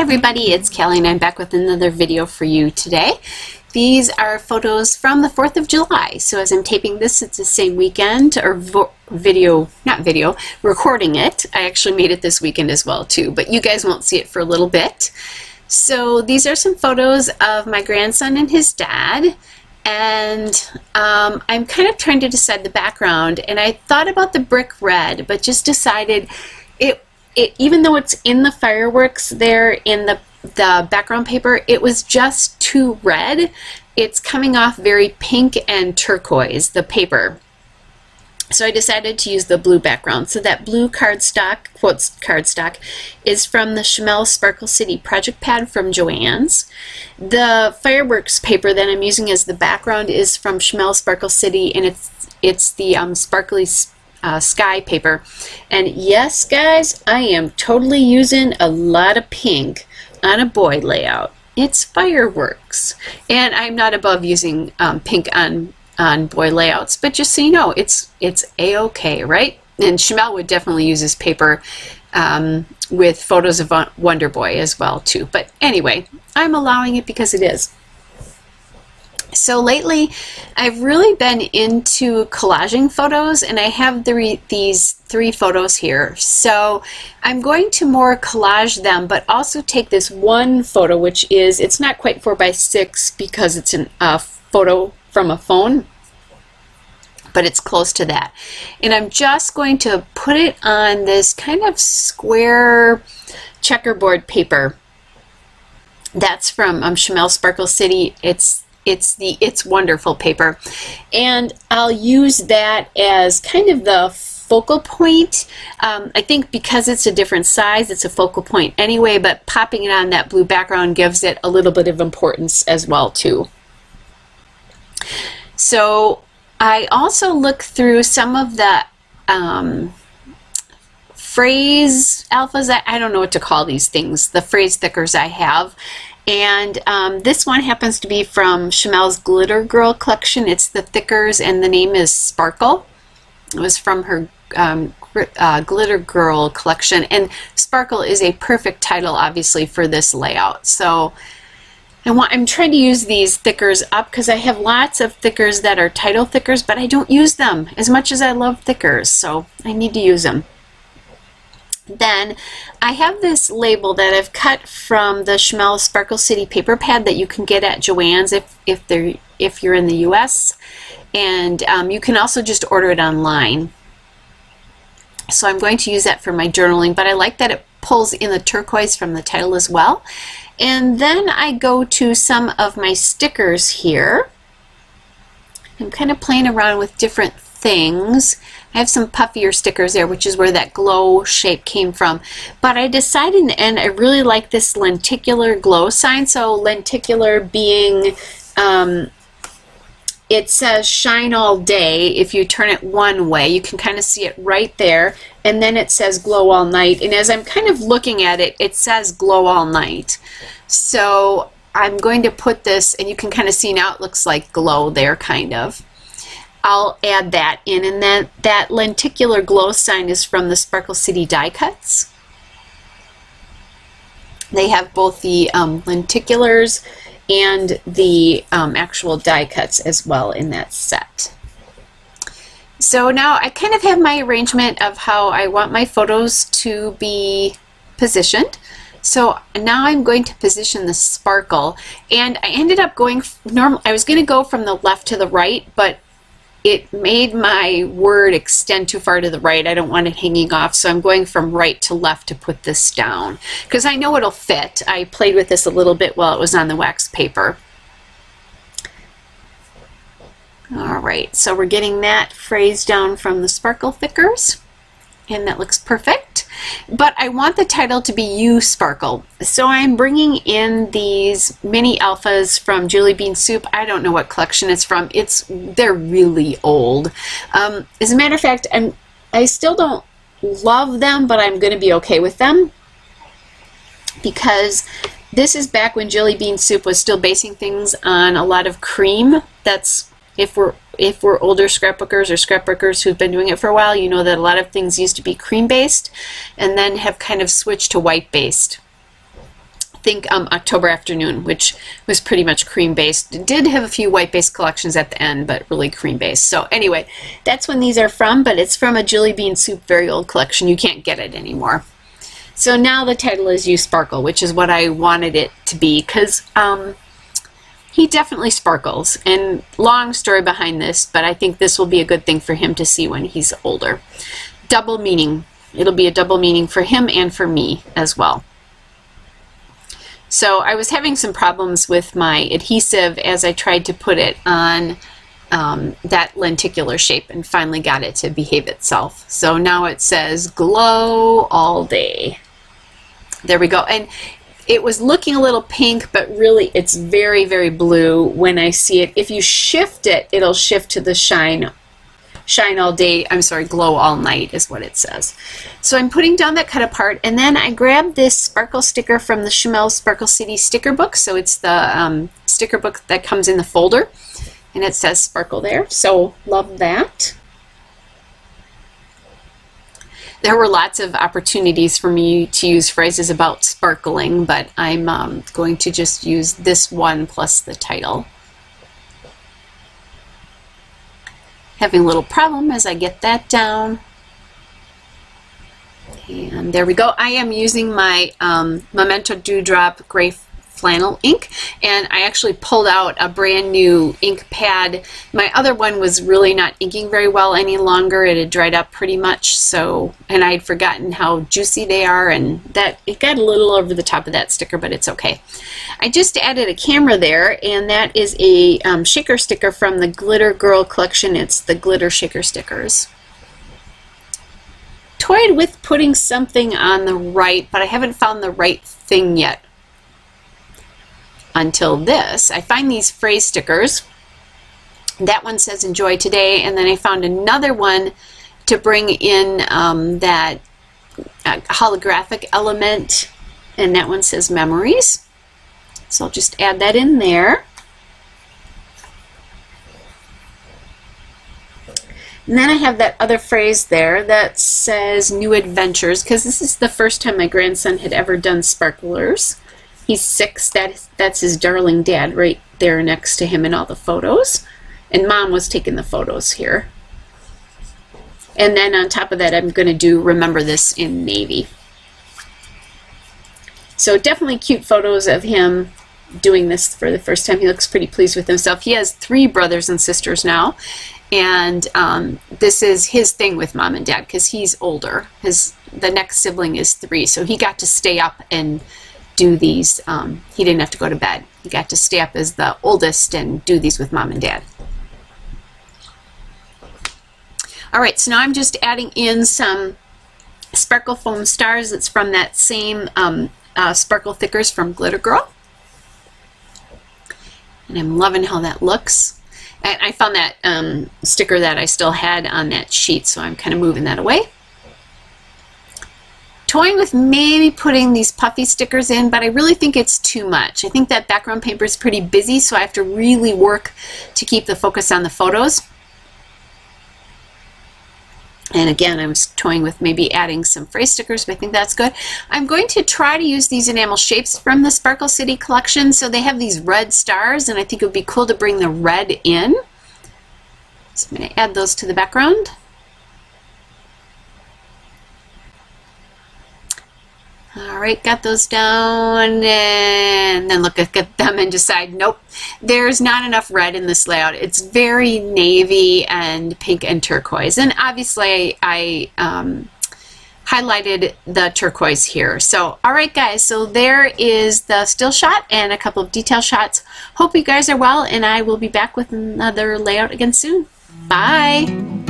everybody, it's Kelly and I'm back with another video for you today. These are photos from the 4th of July. So as I'm taping this, it's the same weekend, or recording it. I actually made it this weekend as well too, but you guys won't see it for a little bit. So these are some photos of my grandson and his dad. And I'm kind of trying to decide the background, and I thought about the brick red, but just decided even though it's in the fireworks there in the background paper, it was just too red. It's coming off very pink and turquoise, the paper. So I decided to use the blue background. So that blue cardstock, quotes cardstock, is from the Chamel Sparkle City project pad from Joann's. The fireworks paper that I'm using as the background is from Chamel Sparkle City, and it's the sparkly sky paper. And yes, guys, I am totally using a lot of pink on a boy layout. It's fireworks, and I'm not above using pink on boy layouts, but just so you know, it's a-okay, right? And Chamel would definitely use this paper with photos of Wonder Boy as well too. But anyway, I'm allowing it because it is. So lately, I've really been into collaging photos, and I have these 3 photos here. So I'm going to more collage them, but also take this one photo, which is, it's not quite 4x6 because it's a photo from a phone, but it's close to that. And I'm just going to put it on this kind of square checkerboard paper. That's from Chamel Sparkle City. It's wonderful paper, and I'll use that as kind of the focal point. I think because it's a different size, it's a focal point anyway, but popping it on that blue background gives it a little bit of importance as well too. So I also look through some of the phrase alphas. I don't know what to call these things, the phrase thickers I have. And this one happens to be from Chamel's Glitter Girl collection. It's the thickers, and the name is Sparkle. It was from her Glitter Girl collection, and Sparkle is a perfect title, obviously, for this layout. So I'm trying to use these thickers up because I have lots of thickers that are title thickers, but I don't use them as much as I love thickers, so I need to use them. Then I have this label that I've cut from the Chamel Sparkle City paper pad that you can get at Joann's if you're in the US, and you can also just order it online. So I'm going to use that for my journaling, but I like that it pulls in the turquoise from the title as well. And then I go to some of my stickers here. I'm kind of playing around with different things. I have some puffier stickers there, which is where that glow shape came from. But I decided in the end I really like this lenticular glow sign. So lenticular being, it says shine all day. If you turn it one way, you can kind of see it right there. And then it says glow all night. And as I'm kind of looking at it, it says glow all night. So I'm going to put this, and you can kind of see now it looks like glow there, kind of. I'll add that in, and then that lenticular glow sign is from the Sparkle City die cuts. They have both the lenticulars and the actual die cuts as well in that set. So now I kind of have my arrangement of how I want my photos to be positioned. So now I'm going to position the sparkle, and I ended up going I was going to go from the left to the right, but it made my word extend too far to the right. I don't want it hanging off, so I'm going from right to left to put this down because I know it'll fit. I played with this a little bit while it was on the wax paper. All right, so we're getting that phrase down from the sparkle thickers, and that looks perfect. But I want the title to be You Sparkle. So I'm bringing in these mini alphas from Julie Bean Soup. I don't know what collection it's from. They're really old. As a matter of fact, I still don't love them, but I'm going to be okay with them because this is back when Julie Bean Soup was still basing things on a lot of cream. That's if we're older scrapbookers or scrapbookers who've been doing it for a while, you know that a lot of things used to be cream based and then have kind of switched to white based. think October Afternoon, which was pretty much cream based. It did have a few white based collections at the end, but really cream based. So anyway, that's when these are from, but it's from a Jelly Bean Soup very old collection. You can't get it anymore. So now the title is You Sparkle, which is what I wanted it to be, because he definitely sparkles. And long story behind this, but I think this will be a good thing for him to see when he's older. Double meaning. It'll be a double meaning for him and for me as well. So I was having some problems with my adhesive as I tried to put it on that lenticular shape, and finally got it to behave itself. So now it says glow all day. There we go. And it was looking a little pink, but really it's very, very blue when I see it. If you shift it, it'll shift to the shine all day, I'm sorry, glow all night is what it says. So I'm putting down that cut apart, and then I grabbed this sparkle sticker from the Chamel Sparkle City sticker book. So it's the sticker book that comes in the folder, and it says sparkle there. So love that. There were lots of opportunities for me to use phrases about sparkling, but I'm going to just use this one plus the title. Having a little problem as I get that down. And there we go. I am using my Memento Dewdrop Gray Flannel ink, and I actually pulled out a brand new ink pad. My other one was really not inking very well any longer. It had dried up pretty much, so, and I had forgotten how juicy they are, and that it got a little over the top of that sticker, but it's okay. I just added a camera there, and that is a shaker sticker from the Glitter Girl collection. It's the glitter shaker stickers. Toyed with putting something on the right, but I haven't found the right thing yet. Until this, I find these phrase stickers. That one says enjoy today, and then I found another one to bring in that holographic element, and that one says memories. So I'll just add that in there. And then I have that other phrase there that says new adventures, because this is the first time my grandson had ever done sparklers. He's 6. That's his darling dad right there next to him in all the photos. And Mom was taking the photos here. And then on top of that, I'm going to do Remember This in navy. So definitely cute photos of him doing this for the first time. He looks pretty pleased with himself. He has 3 brothers and sisters now. And this is his thing with Mom and Dad, because he's older. The next sibling is 3. So he got to stay up and do these. He didn't have to go to bed. He got to stay up as the oldest and do these with Mom and Dad. All right, so now I'm just adding in some sparkle foam stars. It's from that same sparkle thickers from Glitter Girl. And I'm loving how that looks. And I found that sticker that I still had on that sheet, so I'm kind of moving that away. Toying with maybe putting these puffy stickers in, but I really think it's too much. I think that background paper is pretty busy, so I have to really work to keep the focus on the photos. And again, I was toying with maybe adding some phrase stickers, but I think that's good. I'm going to try to use these enamel shapes from the Sparkle City collection. So they have these red stars, and I think it would be cool to bring the red in. So I'm going to add those to the background. All right, got those down, and then look at them and decide, nope, there's not enough red in this layout. It's very navy and pink and turquoise, and obviously I highlighted the turquoise here. So, all right, guys, so there is the still shot and a couple of detail shots. Hope you guys are well, and I will be back with another layout again soon. Bye.